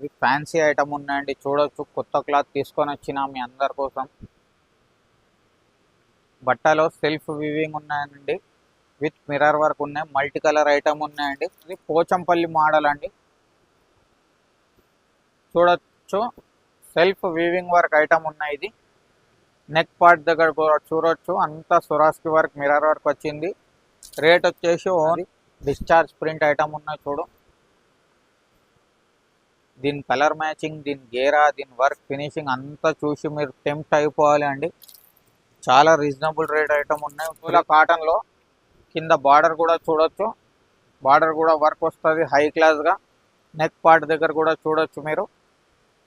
అవి fancy item ఉన్నాయండి, చూడొచ్చు. కొత్త క్లాత్ తీసుకొని వచ్చిన మీ అందరి కోసం. బట్టలో సెల్ఫ్ వీవింగ్ ఉన్నాయండి, విత్ మిర్రర్ వర్క్ ఉన్నాయి. మల్టీ కలర్ ఐటమ్ ఉన్నాయండి. ఇది పోచంపల్లి మోడల్ అండి, చూడొచ్చు. సెల్ఫ్ వీవింగ్ వర్క్ ఐటమ్ ఉన్నాయి. ఇది నెక్ పార్ట్ దగ్గర కూడా చూడొచ్చు, అంతా సురాస్కి వర్క్, మిర్రర్ వర్క్ వచ్చింది. రేట్ వచ్చేసి ఓన్లీ డిశ్చార్జ్ ప్రింట్ ఐటమ్ ఉన్నాయి చూడు. దీని కలర్ మ్యాచింగ్, దీని గేరా, దీని వర్క్ ఫినిషింగ్ అంతా చూసి మీరు టెంప్ట్ అయిపోవాలి అండి. చాలా రీజనబుల్ రేట్ ఐటమ్ ఉన్నాయి. ఇలా కాటన్లో కింద బార్డర్ కూడా చూడొచ్చు. బార్డర్ కూడా వర్క్ వస్తుంది హై క్లాస్గా. నెక్ పార్ట్ దగ్గర కూడా చూడొచ్చు మీరు.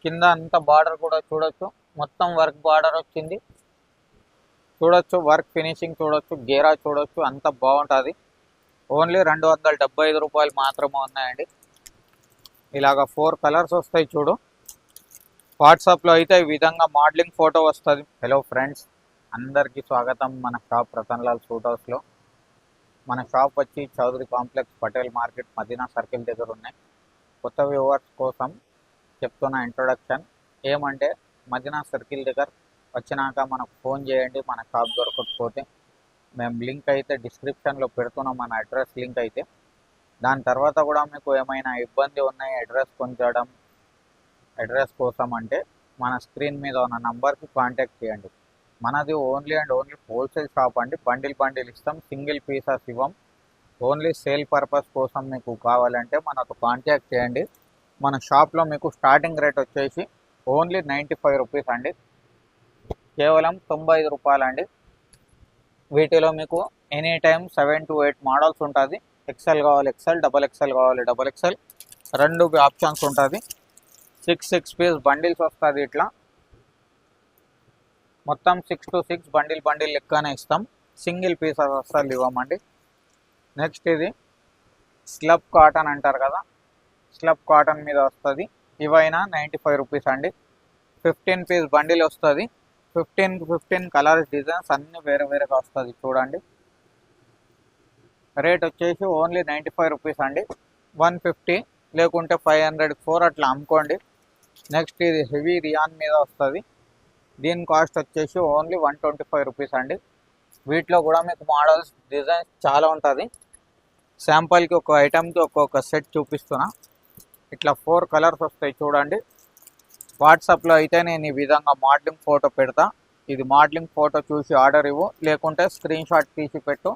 కింద అంతా బార్డర్ కూడా చూడొచ్చు, మొత్తం వర్క్ బార్డర్ వచ్చింది. చూడొచ్చు వర్క్ ఫినిషింగ్ చూడొచ్చు, గేరా చూడొచ్చు, అంత బాగుంటుంది. ఓన్లీ 275 రూపాయలు మాత్రమే ఉన్నాయండి. ఇలాగ 4 కలర్స్ వస్తాయి చూడు. వాట్సాప్లో అయితే ఈ విధంగా మోడలింగ్ ఫోటో వస్తుంది. హలో ఫ్రెండ్స్, అందరికీ స్వాగతం మన షాప్ రతన్లాల్ సూట్ హౌస్లో. మన షాప్ వచ్చి Chaudhary complex, Patel market, Madina circle దగ్గర ఉన్నాయి. కొత్త వ్యూవర్స్ కోసం చెప్తున్న ఇంట్రొడక్షన్ ఏమంటే, మదీనా సర్కిల్ దగ్గర వచ్చినాక మనకు ఫోన్ చేయండి. మన షాప్ దొరకకపోతే మేము లింక్ అయితే డిస్క్రిప్షన్లో పెడుతున్నాం, మన అడ్రస్ లింక్ అయితే. దాని తర్వాత కూడా మీకు ఏమైనా ఇబ్బంది ఉన్నాయి అడ్రస్ పొందడం, అడ్రస్ కోసం అంటే మన స్క్రీన్ మీద ఉన్న నంబర్కి కాంటాక్ట్ చేయండి. మనది only and only wholesale shop అండి. బండిల్ ఇస్తాం, సింగిల్ పీసెస్ ఇవ్వం. ఓన్లీ సేల్ పర్పస్ కోసం మీకు కావాలంటే మనకు కాంటాక్ట్ చేయండి. మన షాప్లో మీకు స్టార్టింగ్ రేట్ వచ్చేసి ఓన్లీ 95 రూపీస్ అండి, కేవలం 95 రూపాయలు అండి. వీటిలో మీకు ఎనీ టైం 7 to 8 మోడల్స్ ఉంటుంది. ఎక్సెల్ కావాలి ఎక్సెల్, డబల్ ఎక్సెల్ కావాలి డబల్ ఎక్సెల్, రెండు ఆప్షన్స్ ఉంటుంది. 6 పీస్ బండిల్స్ వస్తుంది. ఇట్లా మొత్తం 6 to 6 బండిల్ లెక్కనే ఇస్తాం. సింగిల్ పీసెస్ అస్సలు ఇవ్వమండి. నెక్స్ట్ ఇది స్లబ్ కాటన్ అంటారు కదా, స్లబ్ కాటన్ మీద వస్తుంది. ఇవైనా 95 రూపీస్ అండి. 15 పీస్ బండిల్ వస్తుంది. 15 కలర్స్, డిజైన్స్ అన్ని వేరేగా వస్తుంది చూడండి. రేట్ వచ్చేసి ఓన్లీ 95 రూపీస్ అండి. 150 లేకుంటే 500 4 అట్లా అమ్ముకోండి. నెక్స్ట్ ఇది హెవీ రియాన్ మీద వస్తుంది. దీని కాస్ట్ వచ్చేసి ఓన్లీ 125 రూపీస్ అండి. వీటిలో కూడా మీకు మోడల్స్, డిజైన్స్ చాలా ఉంటుంది. శాంపుల్కి ఒక ఐటమ్కి ఒక్కొక్క సెట్ చూపిస్తున్నా. ఇట్లా 4 కలర్స్ వస్తాయి చూడండి. వాట్సాప్లో అయితే నేను ఈ విధంగా మోడలింగ్ ఫోటో పెడతా. ఇది మోడలింగ్ ఫోటో చూసి ఆర్డర్ ఇవ్వు, లేకుంటే స్క్రీన్ షాట్ తీసి పెట్టు.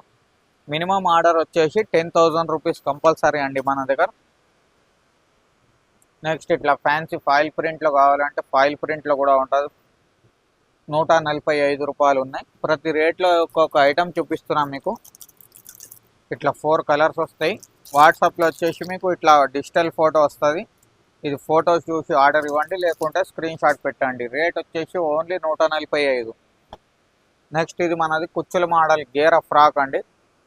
మినిమం ఆర్డర్ వచ్చేసి 10,000 రూపీస్ కంపల్సరీ అండి మన దగ్గర. నెక్స్ట్ ఇట్లా ఫ్యాన్సీ ఫాయిల్ ప్రింట్లో కావాలంటే ఫాయిల్ ప్రింట్లో కూడా ఉంటుంది. 145 రూపాయలు ఉన్నాయి. ప్రతి రేట్లో ఒక్కొక్క ఐటమ్ చూపిస్తున్నాం మీకు. ఇట్లా 4 కలర్స్ వస్తాయి. వాట్సాప్లో వచ్చేసి మీకు ఇట్లా డిజిటల్ ఫోటో వస్తుంది. ఇది ఫోటో చూసి ఆర్డర్ ఇవ్వండి, లేకుంటే స్క్రీన్ షాట్ పెట్టండి. రేట్ వచ్చేసి ఓన్లీ 145. నెక్స్ట్ ఇది మనది కుచ్చుల మోడల్ గేరా ఫ్రాక్ అండి,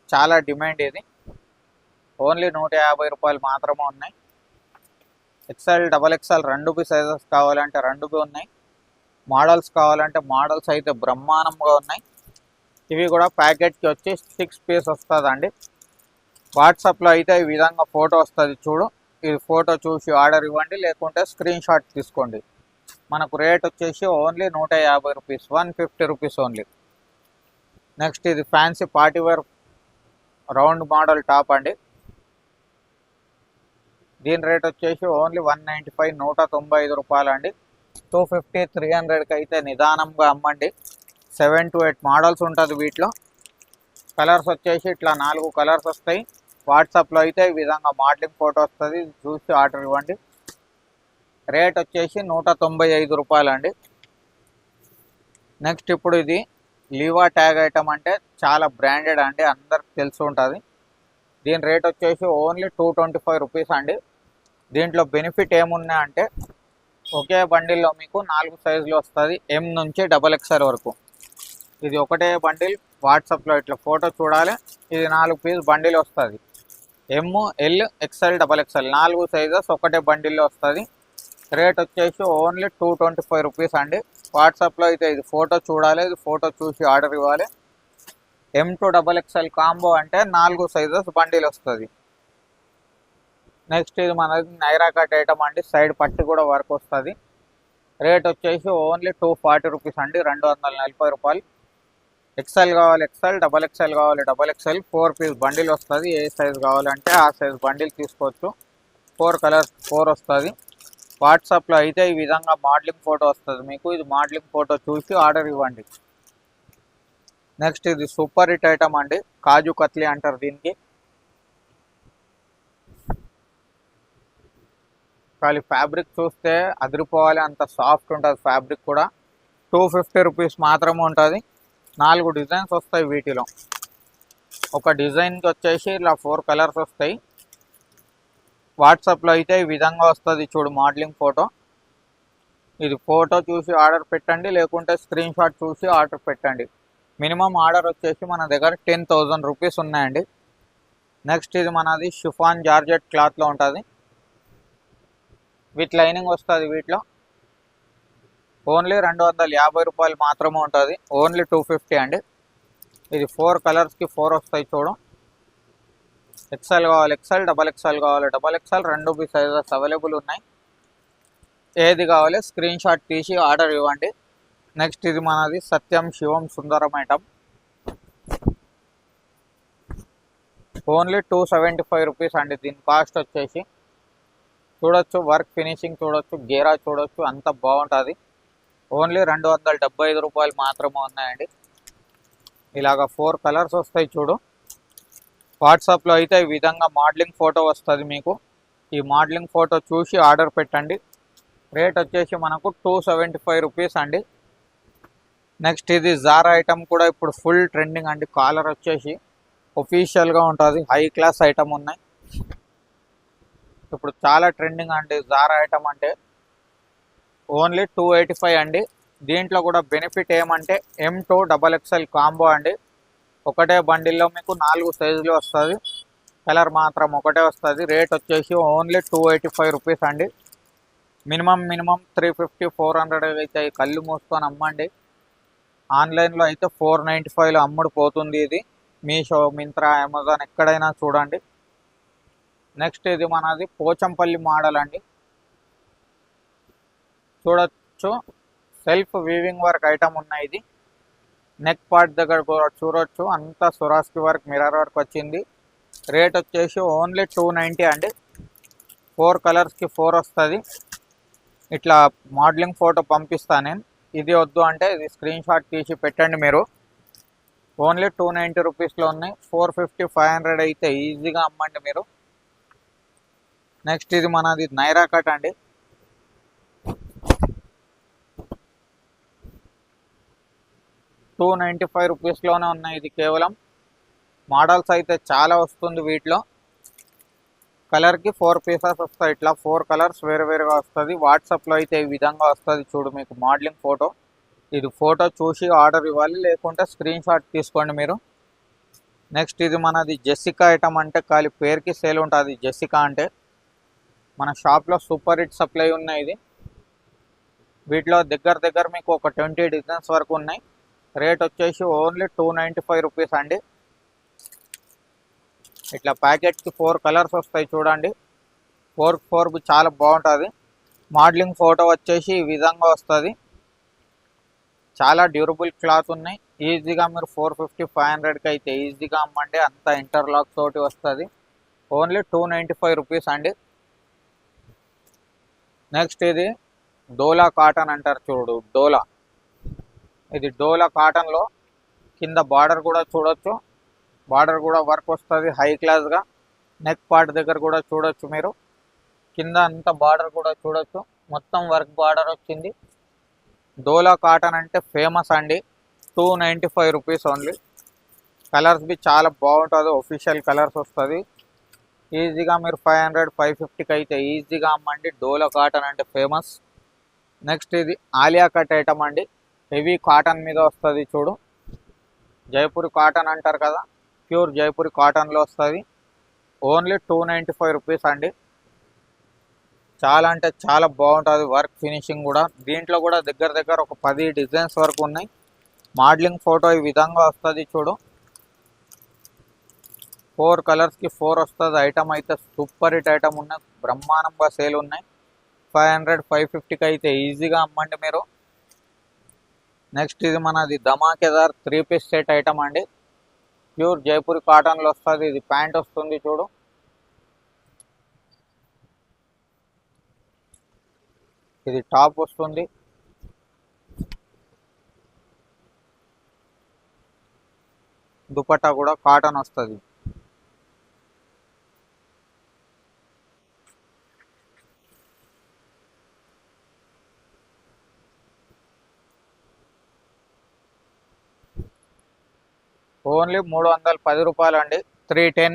చాలా డిమాండ్ ఇది. ఓన్లీ 150 రూపాయలు మాత్రమే ఉన్నాయి. ఎక్సెల్, డబల్ ఎక్సెల్ రెండు సైజెస్ కావాలంటే రెండు ఉన్నాయి. మోడల్స్ కావాలంటే మోడల్స్ అయితే బ్రహ్మాండంగా ఉన్నాయి. ఇవి కూడా ప్యాకెట్కి వచ్చి 6 పీస్ వస్తుందండి. వాట్సాప్లో అయితే ఈ విధంగా ఫోటో వస్తుంది చూడు. ఇది ఫోటో చూసి ఆర్డర్ ఇవ్వండి, లేకుంటే స్క్రీన్ షాట్ తీసుకోండి. మనకు రేట్ వచ్చేసి only 150 rupees, 150 rupees only. Next ఇది fancy party wear round model top అండి. దీని రేట్ వచ్చేసి ఓన్లీ 195, 195 రూపాయలు అండి. 250, 300కి అయితే నిదానంగా అమ్మండి. 7 to 8 మోడల్స్ ఉంటుంది వీటిలో. కలర్స్ వచ్చేసి ఇట్లా 4 కలర్స్ వస్తాయి. వాట్సాప్లో అయితే ఈ విధంగా మోడలింగ్ ఫోటో వస్తుంది, చూసి ఆర్డర్ ఇవ్వండి. రేట్ వచ్చేసి 195 రూపాయలు అండి. నెక్స్ట్ ఇప్పుడు ఇది లీవా ట్యాగ్ ఐటమ్ అంటే చాలా బ్రాండెడ్ అండి, అందరికి తెలిసి ఉంటుంది. దీని రేట్ వచ్చేసి ఓన్లీ 225 రూపీస్ అండి. దీంట్లో బెనిఫిట్ ఏమున్నాయంటే, ఒకే బండిల్లో మీకు 4 సైజులు వస్తుంది, ఎం నుంచి డబల్ ఎక్స్ఎల్ వరకు. ఇది ఒకటే బండిల్. వాట్సాప్లో ఇట్లా ఫోటో చూడాలి. ఇది 4 పీస్ బండిల్ వస్తుంది. M, L, XL, double XL 4 sizes ఒకటే బండిల్లో వస్తుంది. రేట్ వచ్చేసి ఓన్లీ 225 రూపీస్ అండి. వాట్సాప్లో అయితే ఇది ఫోటో చూడాలి, ఇది ఫోటో చూసి ఆర్డర్ ఇవ్వాలి. M to double XL combo అంటే 4 సైజెస్ బండిల్ వస్తుంది. నెక్స్ట్ ఇది మనది నైరా కట్ ఐటమ్ అండి, సైడ్ పట్టి కూడా వర్క్ వస్తుంది. రేట్ వచ్చేసి ఓన్లీ 240 రూపీస్ అండి, 240 రూపాయలు. ఎక్సెల్ కావాలి ఎక్సెల్, డబల్ ఎక్సెల్ కావాలి డబల్ ఎక్సెల్, 4 పీస్ బండిల్ వస్తుంది. ఏ సైజ్ కావాలంటే ఆ సైజ్ బండిల్ తీసుకోవచ్చు. 4 కలర్స్ 4 వస్తుంది. వాట్సాప్లో అయితే ఈ విధంగా మోడలింగ్ ఫోటో వస్తుంది మీకు. ఇది మోడలింగ్ ఫోటో చూసి ఆర్డర్ ఇవ్వండి. నెక్స్ట్ ఇది సూపర్ హిట్ ఐటమ్ అండి, కాజు కత్లీ అంటారు దీనికి. ఖాళీ ఫ్యాబ్రిక్ చూస్తే అదిరిపోవాలి, అంత సాఫ్ట్ ఉంటుంది ఫ్యాబ్రిక్ కూడా. 250 రూపీస్ మాత్రమే ఉంటుంది. 4 డిజైన్స్ వస్తాయి వీటిలో. ఒక డిజైన్కి వచ్చేసి ఇలా 4 కలర్స్ వస్తాయి. వాట్సాప్లో అయితే ఈ విధంగా వస్తుంది చూడు మోడలింగ్ ఫోటో. ఇది ఫోటో చూసి ఆర్డర్ పెట్టండి, లేకుంటే స్క్రీన్ షాట్ చూసి ఆర్డర్ పెట్టండి. మినిమం ఆర్డర్ వచ్చేసి మన దగ్గర 10,000 రూపీస్ ఉన్నాయండి. నెక్స్ట్ ఇది మనది షిఫాన్ జార్జెట్ క్లాత్లో ఉంటుంది. విత్ లైనింగ్ వస్తుంది. వీటిలో ఓన్లీ 250 రూపాయలు మాత్రమే ఉంటుంది. ఓన్లీ 250 అండి. ఇది 4 కలర్స్కి 4 వస్తాయి చూడు. ఎక్సెల్ కావాలి ఎక్సెల్, డబల్ ఎక్సెల్ కావాలి డబల్ ఎక్సెల్, 2 సైజెస్ అవైలబుల్ ఉన్నాయి. ఏది కావాలి స్క్రీన్ షాట్ తీసి ఆర్డర్ ఇవ్వండి. నెక్స్ట్ ఇది మనది సత్యం శివం సుందరం ఐటమ్. ఓన్లీ 275 రూపీస్ అండి. దీని కాస్ట్ వచ్చేసి చూడొచ్చు, వర్క్ ఫినిషింగ్ చూడొచ్చు, గేరా చూడొచ్చు, అంత బాగుంటుంది. ఓన్లీ 275 రూపాయలు మాత్రమే ఉన్నాయండి. ఇలాగ 4 కలర్స్ వస్తాయి చూడు. వాట్సాప్లో అయితే ఈ విధంగా మోడలింగ్ ఫోటో వస్తుంది మీకు. ఈ మోడలింగ్ ఫోటో చూసి ఆర్డర్ పెట్టండి. రేట్ వచ్చేసి మనకు 275 రూపీస్ అండి. నెక్స్ట్ ఇది జారా ఐటమ్ కూడా ఇప్పుడు ఫుల్ ట్రెండింగ్ అండి. కాలర్ వచ్చేసి ఒఫీషియల్గా ఉంటుంది, హై క్లాస్ ఐటమ్ ఉన్నాయి. ఇప్పుడు చాలా ట్రెండింగ్ అండి జారా ఐటమ్ అంటే. ఓన్లీ 285 అండి. దీంట్లో కూడా బెనిఫిట్ ఏమంటే M2 డబల్ ఎక్స్ఎల్ కాంబో అండి. ఒకటే బండిల్లో మీకు 4 సైజులు వస్తుంది. కలర్ మాత్రం ఒకటే వస్తుంది. రేట్ వచ్చేసి ఓన్లీ 285 రూపీస్ అండి. మినిమం 350-400 అయితే కళ్ళు మూసుకొని అమ్మండి. ఆన్లైన్లో అయితే 495లో అమ్ముడు పోతుంది ఇది. మీషో, మింత్రా, అమెజాన్ ఎక్కడైనా చూడండి. నెక్స్ట్ ఇది మనది పోచంపల్లి మోడల్ అండి. చూడొచ్చు, సెల్ఫ్ వీవింగ్ వర్క్ ఐటమ్ ఉన్నాయి. ఇది నెక్ పార్ట్ దగ్గర కూడా చూడొచ్చు, అంతా సురాస్కి వర్క్, మిర్రర్ వర్క్ వచ్చింది. రేట్ వచ్చేసి ఓన్లీ 290 అండి. 4 కలర్స్కి 4 వస్తుంది. ఇట్లా మోడలింగ్ ఫోటో పంపిస్తాను నేను. ఇది వద్దు అంటే ఇది స్క్రీన్ షాట్ తీసి పెట్టండి మీరు. ఓన్లీ 290 రూపీస్లో ఉన్నాయి. 450-500 అయితే ఈజీగా అమ్మండి మీరు. నెక్స్ట్ ఇది మనది నైరా కట్ అండి. ₹295లోనే ఉన్నాయి. ఇది కేవలం మోడల్స్ అయితే చాలా వస్తుంది వీటిలో. కలర్కి 4 పీసెస్ వస్తాయి. ఇట్లా 4 కలర్స్ వేరువేరుగా వస్తుంది. వాట్సాప్లో అయితే ఈ విధంగా వస్తుంది చూడు మీకు మోడలింగ్ ఫోటో. ఇది ఫోటో చూసి ఆర్డర్ ఇవ్వాలి, లేకుంటే స్క్రీన్ షాట్ తీసుకోండి మీరు. నెక్స్ట్ ఇది మనది జెసికా ఐటమ్ అంటే ఖాళీ పేరుకి సేల్ ఉంటుంది. జెసికా అంటే మన షాప్లో సూపర్ హిట్ సప్లై ఉన్నాయి. ఇది వీటిలో దగ్గర మీకు ఒక 20 డిజైన్స్ వరకు ఉన్నాయి. రేట్ వచ్చేసి ఓన్లీ 295 రూపీస్ అండి. ఇట్లా ప్యాకెట్కి 4 కలర్స్ వస్తాయి చూడండి. 4 చాలా బాగుంటుంది. మోడలింగ్ ఫోటో వచ్చేసి ఈ విధంగా వస్తుంది. చాలా డ్యూరబుల్ క్లాత్ ఉన్నాయి. ఈజీగా మీరు 450-500కి అయితే ఈజీగా అమ్మండి. అంత ఇంటర్లాక్ తోటి వస్తుంది. ఓన్లీ 295 రూపీస్ అండి. నెక్స్ట్ ఇది డోలా కాటన్ అంటారు చూడు, డోలా. ఇది డోలా కాటన్లో కింద బార్డర్ కూడా చూడొచ్చు. బార్డర్ కూడా వర్క్ వస్తుంది హై క్లాస్గా. నెక్ పార్ట్ దగ్గర కూడా చూడొచ్చు మీరు. కింద అంతా బార్డర్ కూడా చూడొచ్చు, మొత్తం వర్క్ బార్డర్ వచ్చింది. డోలా కాటన్ అంటే ఫేమస్ అండి. 295 రూపీస్ ఓన్లీ. కలర్స్ బి చాలా బాగుంటుంది, ఒఫీషియల్ కలర్స్ వస్తుంది. ఈజీగా మీరు 500-550కి అయితే ఈజీగా అమ్మండి. డోలా కాటన్ అంటే ఫేమస్. నెక్స్ట్ ఇది ఆలియా కట్ ఐటమ్ అండి. హెవీ కాటన్ మీద వస్తుంది చూడు. జైపూరి కాటన్ అంటారు కదా, ప్యూర్ జైపూరి కాటన్లో వస్తుంది. ఓన్లీ 295 రూపీస్ అండి. చాలా అంటే చాలా బాగుంటుంది వర్క్ ఫినిషింగ్ కూడా. దీంట్లో కూడా దగ్గర ఒక 10 డిజైన్స్ వరకు ఉన్నాయి. మోడలింగ్ ఫోటో ఈ విధంగా వస్తుంది చూడు. 4 కలర్స్కి 4 వస్తుంది. ఐటమ్ అయితే సూపర్ హిట్ ఐటమ్ ఉన్నాయి, బ్రహ్మాండంగా సేల్ ఉన్నాయి. 500 550కి అయితే ఈజీగా అమ్మండి మీరు. నెక్స్ట్ ఇది మనది ధమాకేదార్ 3 పీస్ సెట్ ఐటమ్ అండి. ప్యూర్ జైపూరి కాటన్లో వస్తుంది. ఇది ప్యాంట్ వస్తుంది చూడు, ఇది టాప్ వస్తుంది. దుపట్టా కూడా కాటన్ వస్తుంది. ఓన్లీ 310 రూపాయలు అండి. 310,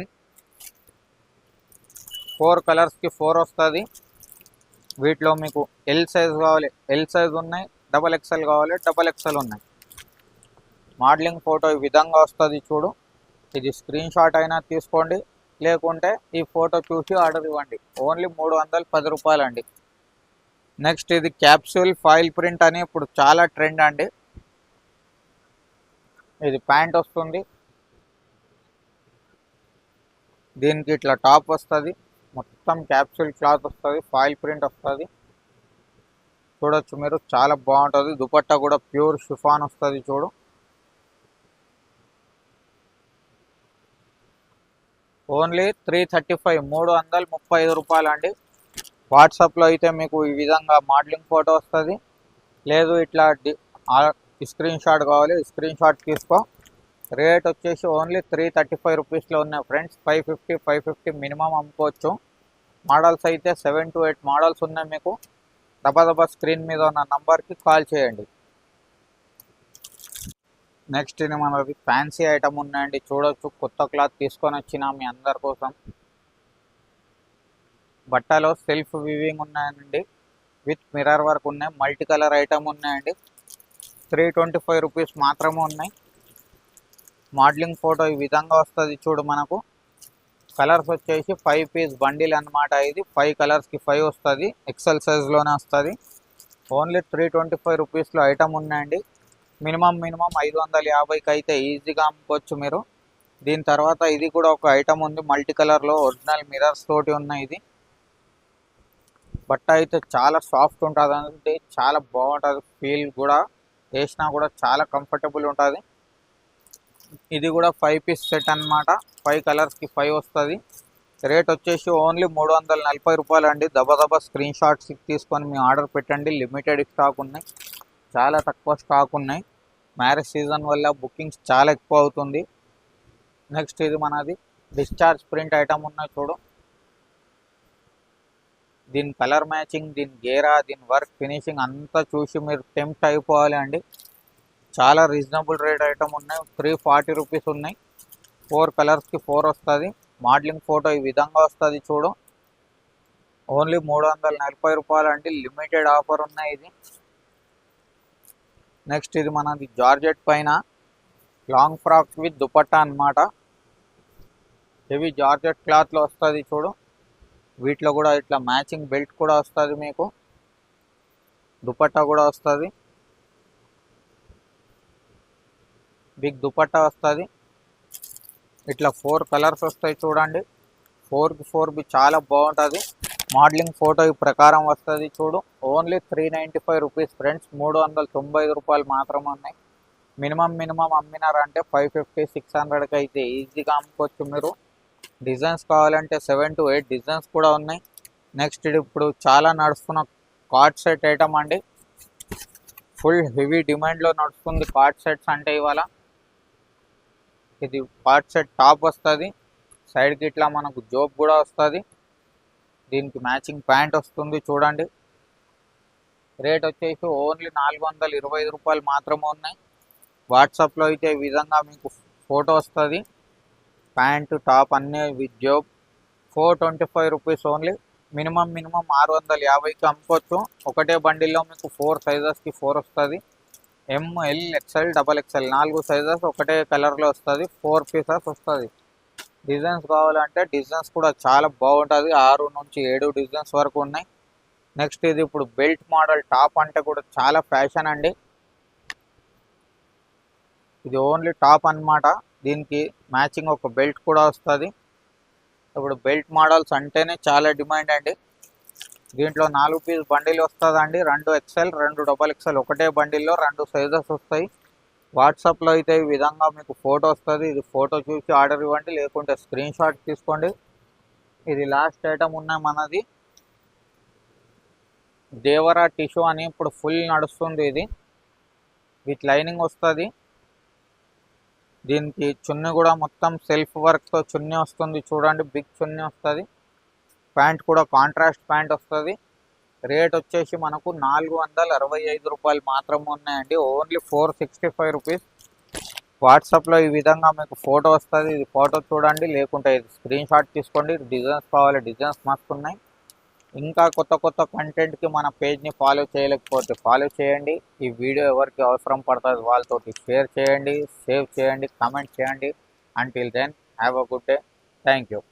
4 కలర్స్కి 4 వస్తుంది. వీటిలో మీకు ఎల్ సైజ్ కావాలి, ఎల్ సైజ్ ఉన్నాయి. డబల్ ఎక్స్ఎల్ కావాలి, డబల్ ఎక్స్ఎల్ ఉన్నాయి. మోడలింగ్ ఫోటో ఈ విధంగా వస్తుంది చూడు. ఇది స్క్రీన్ షాట్ అయినా తీసుకోండి, లేకుంటే ఈ ఫోటో చూసి ఆర్డర్ ఇవ్వండి. ఓన్లీ 310 రూపాయలు అండి. నెక్స్ట్ ఇది క్యాప్సూల్ ఫాయిల్ ప్రింట్ అని ఇప్పుడు చాలా ట్రెండ్ అండి. ఇది ప్యాంట్ వస్తుంది, దీనికి ఇట్లా టాప్ వస్తుంది. మొత్తం క్యాప్సూల్ క్లాత్ వస్తుంది, ఫాయిల్ ప్రింట్ వస్తుంది. చూడొచ్చు మీరు, చాలా బాగుంటుంది. దుపట్టా కూడా ప్యూర్ షిఫాన్ వస్తుంది చూడు. ఓన్లీ 335, 335 రూపాయలు అండి. వాట్సాప్లో అయితే మీకు ఈ విధంగా మోడలింగ్ ఫోటో వస్తుంది, లేదు ఇట్లా స్క్రీన్ షాట్ కావాలి, స్క్రీన్ షాట్ తీసుకో. రేట్ వచ్చేసి ఓన్లీ 335 రూపీస్లో ఉన్నాయి ఫ్రెండ్స్. 550 మినిమం అమ్ముకోవచ్చు. మోడల్స్ అయితే 7 to 8 మోడల్స్ ఉన్నాయి మీకు. దబా స్క్రీన్ మీద ఉన్న నంబర్కి కాల్ చేయండి. నెక్స్ట్ ఇది మనది ఫ్యాన్సీ ఐటమ్ ఉన్నాయండి. చూడొచ్చు, కొత్త క్లాత్ తీసుకొని వచ్చిన మీ అందరి కోసం. బట్టలో సెల్ఫ్ వీవింగ్ ఉన్నాయండి, విత్ మిర్రర్ వర్క్ ఉన్నాయి. మల్టీ కలర్ ఐటమ్ ఉన్నాయండి. 325 రూపీస్ మాత్రమే ఉన్నాయి. మోడలింగ్ ఫోటో ఈ విధంగా వస్తుంది చూడు. మనకు కలర్స్ వచ్చేసి 5 పీస్ బండిల్ అనమాట. ఇది 5 కలర్స్కి 5 వస్తుంది. ఎక్సెల్ సైజ్లోనే వస్తుంది. ఓన్లీ 325 రూపీస్లో ఐటమ్ ఉన్నాయండి. మినిమం 550కి అయితే ఈజీగా అమ్ముకోవచ్చు మీరు. దీని తర్వాత ఇది కూడా ఒక ఐటమ్ ఉంది, మల్టీ కలర్లో ఒరిజినల్ మిర్రర్స్ తోటి ఉన్నాయి. ఇది బట్ట అయితే చాలా సాఫ్ట్ ఉంటుంది అంటే చాలా బాగుంటుంది. ఫీల్ కూడా వేసినా కూడా చాలా కంఫర్టబుల్ ఉంటుంది. ఇది కూడా 5 పీస్ సెట్ అనమాట. 5 కలర్స్కి 5 వస్తుంది. రేట్ వచ్చేసి ఓన్లీ 340 రూపాయలు అండి. దబా స్క్రీన్ షాట్స్ తీసుకొని మీ ఆర్డర్ పెట్టండి. లిమిటెడ్ స్టాక్ ఉన్నాయి, చాలా తక్కువ స్టాక్ ఉన్నాయి. మ్యారేజ్ సీజన్ వల్ల బుకింగ్స్ చాలా ఎక్కువ అవుతుంది. నెక్స్ట్ ఇది మనది డిశ్చార్జ్ ప్రింట్ ఐటమ్ ఉన్నాయి చూడు. దీని కలర్ మ్యాచింగ్, దీని గేరా, దీని వర్క్ ఫినిషింగ్ అంతా చూసి మీరు టెంప్ట్ అయిపోవాలి అండి. చాలా రీజనబుల్ రేట్ ఐటమ్ ఉన్నాయి. 340 రూపీస్ ఉన్నాయి. 4 కలర్స్కి 4 వస్తుంది. మోడలింగ్ ఫోటో ఈ విధంగా వస్తుంది చూడు. ఓన్లీ 340 రూపాయలు అండి. లిమిటెడ్ ఆఫర్ ఉన్నాయి ఇది. నెక్స్ట్ ఇది మనది జార్జెట్ పైన లాంగ్ ఫ్రాక్ విత్ దుపట్టా అనమాట. హెవీ జార్జెట్ క్లాత్లో వస్తుంది చూడు. వీటిలో కూడా ఇట్లా మ్యాచింగ్ బెల్ట్ కూడా వస్తుంది మీకు. దుపట్టా కూడా వస్తుంది, బిగ్ దుపట్టా వస్తుంది. ఇట్లా 4 కలర్స్ వస్తాయి చూడండి. 4కి 4 చాలా బాగుంటుంది. మోడలింగ్ ఫోటో ఈ ప్రకారం వస్తుంది చూడు. Only 395 rupees friends. 395 రూపాయలు మాత్రమే ఉన్నాయి. మినిమం అమ్మినారంటే 550 600కి అయితే ఈజీగా అమ్ముకోవచ్చు మీరు. డిజైన్స్ కావాలంటే 7 to 8 డిజైన్స్ కూడా ఉన్నాయి. నెక్స్ట్ ఇప్పుడు చాలా నడుస్తున్న కార్డ్ సెట్ ఐటమ్ అండి. ఫుల్ హెవీ డిమాండ్లో నడుస్తుంది కార్డ్ సెట్స్ అంటే ఇవాళ. ఇది కార్డ్ సెట్ టాప్ వస్తుంది, సైడ్కి ఇట్లా మనకు జోబ్ కూడా వస్తుంది. దీనికి మ్యాచింగ్ ప్యాంట్ వస్తుంది చూడండి. రేట్ వచ్చేసి ఓన్లీ 425 రూపాయలు మాత్రమే ఉన్నాయి. వాట్సాప్లో అయితే ఈ విధంగా మీకు ఫోటో వస్తుంది. ప్యాంటు టాప్ అన్నీ విత్ జోబ్. 425 రూపీస్ ఓన్లీ. మినిమం 650కి అమ్ముకోవచ్చు. ఒకటే బండిల్లో మీకు 4 సైజెస్కి 4 వస్తుంది. ML XL XXL 4 సైజెస్ ఒకటే కలర్లో వస్తుంది. 4 పీసెస్ వస్తుంది. డిజైన్స్ కావాలంటే డిజైన్స్ కూడా చాలా బాగుంటుంది. 6 నుంచి 7 డిజైన్స్ వరకు ఉన్నాయి. నెక్స్ట్ ఇది ఇప్పుడు బెల్ట్ మోడల్ టాప్ అంటే కూడా చాలా ఫ్యాషన్ అండి. ఇది ఓన్లీ టాప్ అన్నమాట. దీనికి మ్యాచింగ్ ఒక బెల్ట్ కూడా వస్తుంది. ఇప్పుడు బెల్ట్ మోడల్స్ అంటేనే చాలా డిమాండ్ అండి. దీంట్లో 4 పీస్ బండిల్ వస్తుందండి. 2 XL 2 XXL ఒకటే బండిల్లో 2 సైజెస్ వస్తాయి. వాట్సాప్లో అయితే ఈ విధంగా మీకు ఫోటో వస్తుంది. ఇది ఫోటో చూసి ఆర్డర్ ఇవ్వండి, లేకుంటే స్క్రీన్ షాట్ తీసుకోండి. ఇది లాస్ట్ ఐటమ్ ఉన్నాయి మనది. దేవరా టిష్యూ అని ఇప్పుడు ఫుల్ నడుస్తుంది. ఇది విత్ లైనింగ్ వస్తుంది. దీనికి చున్నీ కూడా మొత్తం సెల్ఫ్ వర్క్తో చున్నీ వస్తుంది. చూడండి, బిగ్ చున్నీ వస్తుంది. ప్యాంట్ కూడా కాంట్రాస్ట్ ప్యాంట్ వస్తుంది. రేట్ వచ్చేసి మనకు 465 రూపాయలు మాత్రమే ఉన్నాయండి. Only 465 rupees. వాట్సాప్లో ఈ విధంగా మీకు ఫోటో వస్తుంది. ఇది ఫోటో చూడండి, లేకుంటే ఇది స్క్రీన్ షాట్ తీసుకోండి. డిజైన్స్ కావాలి, డిజైన్స్ మస్తు ఉన్నాయి. ఇంకా కొత్త కొత్త కంటెంట్కి మన పేజ్ని ఫాలో చేయలేకపోతే ఫాలో చేయండి. ఈ వీడియో ఎవరికి అవసరం పడుతుంది వాళ్ళతోటి షేర్ చేయండి, సేవ్ చేయండి, కామెంట్ చేయండి. Until then have a good day. Thank you.